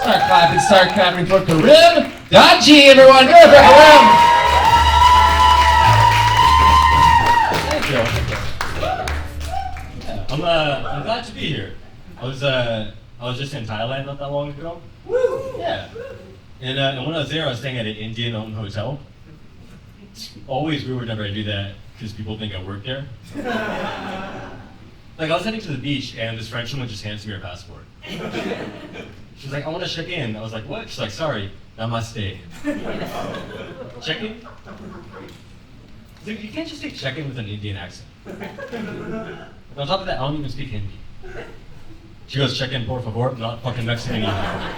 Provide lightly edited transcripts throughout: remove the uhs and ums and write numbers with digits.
Start clapping for Karim Damji, everyone. Give it up for Karim. Thank you. Yeah, I'm glad to be here. I was just in Thailand not that long ago. Yeah. And when I was there, I was staying at an Indian-owned hotel. It's always weird whenever I do that because people think I work there. Like I was heading to the beach and this French woman just hands me her passport. She's like, I want to check in. I was like, what? She's like, sorry, namaste. Check in? Like, you can't just say check in with an Indian accent. And on top of that, I don't even speak Hindi. She goes, check in, por favor, not fucking Mexican either.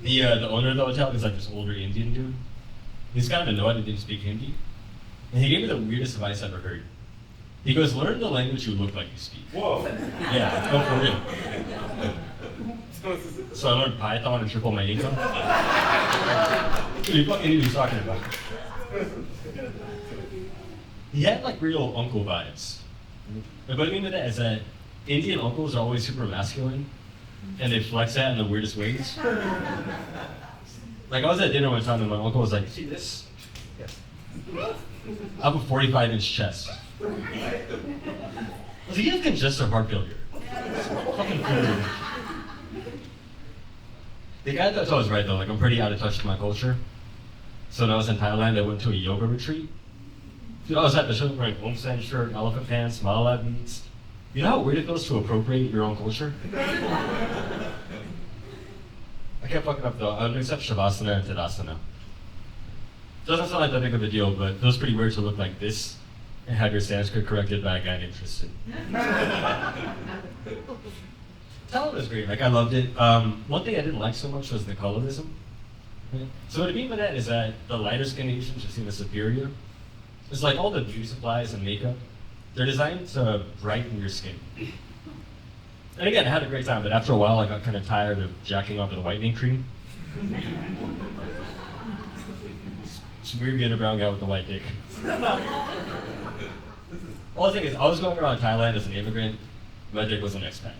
The owner of the hotel is like this older Indian dude. He's kind of annoyed I didn't speak Hindi. And he gave me the weirdest advice I've ever heard. He goes, learn the language you look like you speak. Whoa. Yeah, go for real. So I learned Python and triple my income. You fucking knew what he's talking about. He had like real uncle vibes. But what I mean by that is that Indian uncles are always super masculine, and they flex that in the weirdest ways. Like I was at dinner one time and my uncle was like, you see this? Yes. I have a 45-inch chest. I was like, you have congestive heart failure. Fucking cool. The guy that I was right though, like I'm pretty out of touch with my culture. So when I was in Thailand, I went to a yoga retreat. Dude, I was at the show wearing Omsan shirt, elephant pants, Malala beads. You know how weird it feels to appropriate your own culture? I kept fucking up though. I would accept Shavasana and Tadasana. Doesn't sound like that big of a deal, but it feels pretty weird to look like this and have your Sanskrit corrected by a guy named Tristan. Talent was great, like I loved it. One thing I didn't like so much was the colorism. So what I mean by that is that the lighter skinned Asians are seen as superior. It's like all the beauty supplies and makeup, they're designed to brighten your skin. And again, I had a great time, but after a while I got kind of tired of jacking off the whitening cream. It's weird being a brown guy with a white dick. All the thing is, I was going around Thailand as an immigrant, my dick was an expat.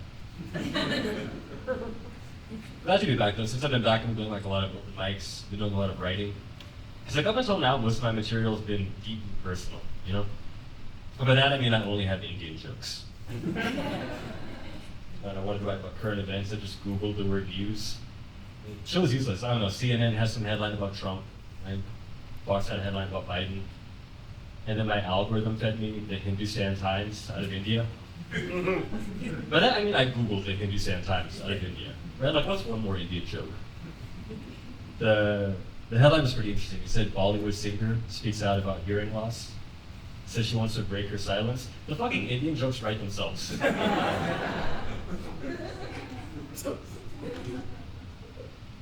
Glad to be back though. Since I've been back, I'm doing like a lot of open mics, been doing a lot of writing. Because like up until now, most of my material has been deep and personal, you know? But by that I mean I only have Indian jokes. And I wanted to write about current events, I just Googled the word news. The show's useless, I don't know, CNN has some headline about Trump, right? Fox had a headline about Biden. And then my algorithm fed me the Hindustan Times out of India. By that I mean I Googled the Hindustan Times out of India. Right? Like what's one more Indian joke? The headline was pretty interesting. It said Bollywood singer speaks out about hearing loss. Says she wants to break her silence. The fucking Indian jokes write themselves.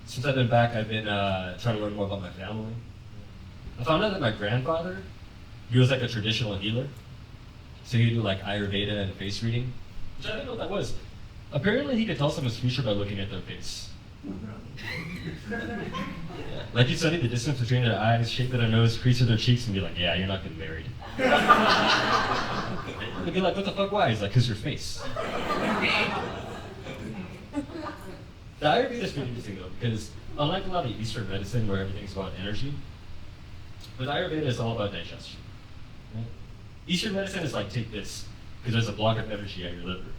Since I've been back, I've been trying to learn more about my family. I found out that my grandfather, he was like a traditional healer. So he'd do like Ayurveda and face reading, which I didn't know what that was. Apparently he could tell someone's future by looking at their face. Yeah. Like you study the distance between their eyes, shape of their nose, crease of their cheeks, and be like, yeah, you're not getting married. They'd be like, what the fuck, why? He's like, 'cause your face. The Ayurveda is pretty interesting though, because unlike a lot of Eastern medicine where everything's about energy, with Ayurveda it's all about digestion. Right? Eastern medicine is like, take this, because there's a block of energy at your liver.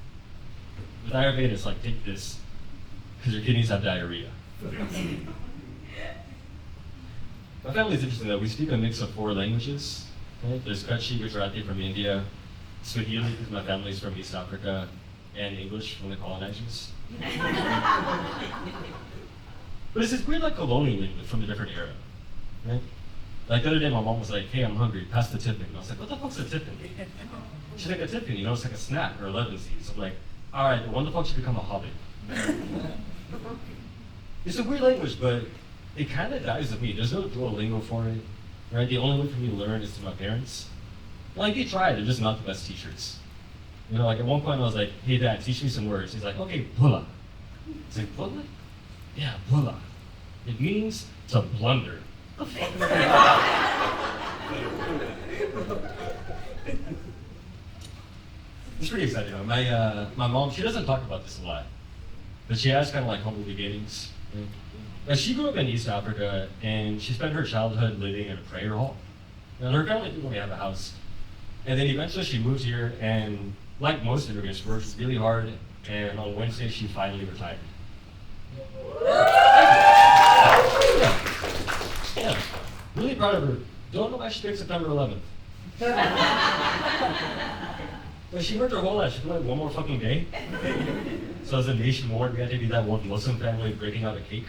With Ayurveda it's like, take this, because your kidneys have diarrhea. My family's interesting though. We speak a mix of 4 languages. Right? There's Kutchi, Gujarati from India, Swahili because my family's from East Africa, and English from the colonizers. But it's this weird like colonial language from a different era. Right? Like the other day my mom was like, hey, I'm hungry, pass the tipping. I was like, what the fuck's a tipping? She's like, a tipping, you know, it's like a snack or 11 seeds. I'm like, alright, when the fuck should become a hobbit? It's a weird language, but it kind of dies with me. There's no Duolingo for it, right? The only way for me to learn is through my parents. Like, they try, they're just not the best teachers. You know, like at one point I was like, hey dad, teach me some words. He's like, okay, bula. He's like, bula? Yeah, bula. It means to blunder. It's pretty exciting though. My mom, she doesn't talk about this a lot. but she has kind of like humble beginnings. But she grew up in East Africa, and she spent her childhood living in a prayer hall. And her family didn't really have a house. And then eventually she moved here, and like most immigrants, worked really hard, and on Wednesday she finally retired. Yeah, really proud of her. Don't know why she picked September 11th. But she worked her whole life. She could like one more fucking day. So as a nation mourned, we had to be that one Muslim family breaking out a cake.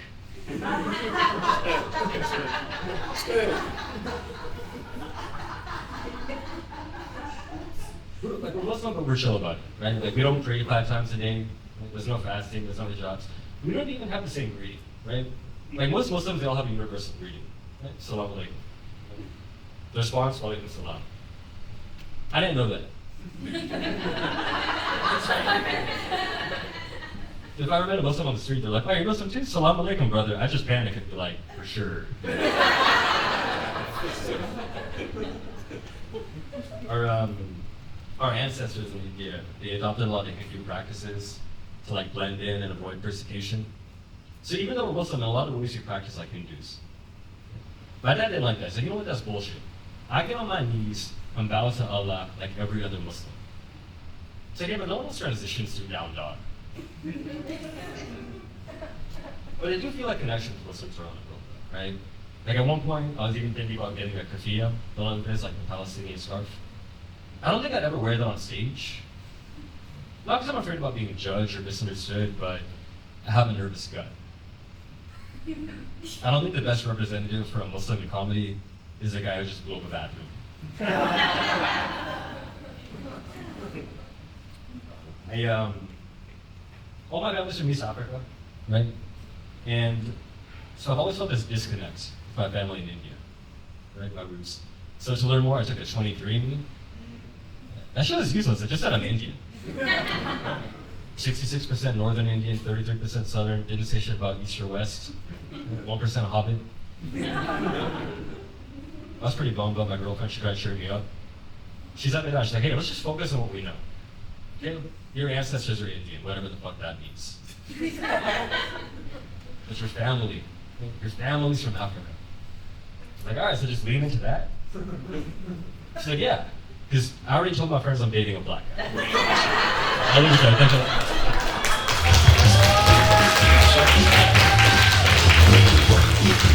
Like we're Muslim, but we're chill about it, right? Like we don't pray 5 times a day. Like, there's no fasting. There's no hijabs. We don't even have the same greeting, right? Like most Muslims, they all have a universal greeting, right? Salam alaikum. The response, walaikum salam. I didn't know that. If I ever met a Muslim on the street, they're like, "Oh, you're Muslim too? Salam alaikum, brother." I just panic and be like, "For sure." Our ancestors in India, they adopted a lot of Hindu practices to like blend in and avoid persecution. So even though we're Muslim, in a lot of ways we practice like Hindus. My dad didn't like that. So you know what? That's bullshit. I get on my knees and bow to Allah like every other Muslim. So yeah, but no one else transitions to down dog. But I do feel like connection with Muslims around the world, right? Like at one point, I was even thinking about getting a kafia, the one that is like the Palestinian scarf. I don't think I'd ever wear that on stage. Not because I'm afraid about being judged or misunderstood, but I have a nervous gut. I don't think the best representative for a Muslim in comedy is a guy who just blew up a bathroom. All my family's from East Africa, right? And so I've always felt this disconnect with my family in India, right? My roots. So to learn more, I took a 23andMe. That shit is useless. It just said I'm Indian. 66% Northern Indian, 33% Southern. Didn't say shit about East or West. 1% Hobbit. I was pretty bummed out. My girlfriend, she tried to cheer me up. She's at me now. She's like, "Hey, let's just focus on what we know. Okay, your ancestors are Indian, whatever the fuck that means. But your family, your family's from Africa." I'm like, all right, so just lean into that. She's like, yeah, because I already told my friends I'm dating a black guy. I'll leave it there. Thanks a lot.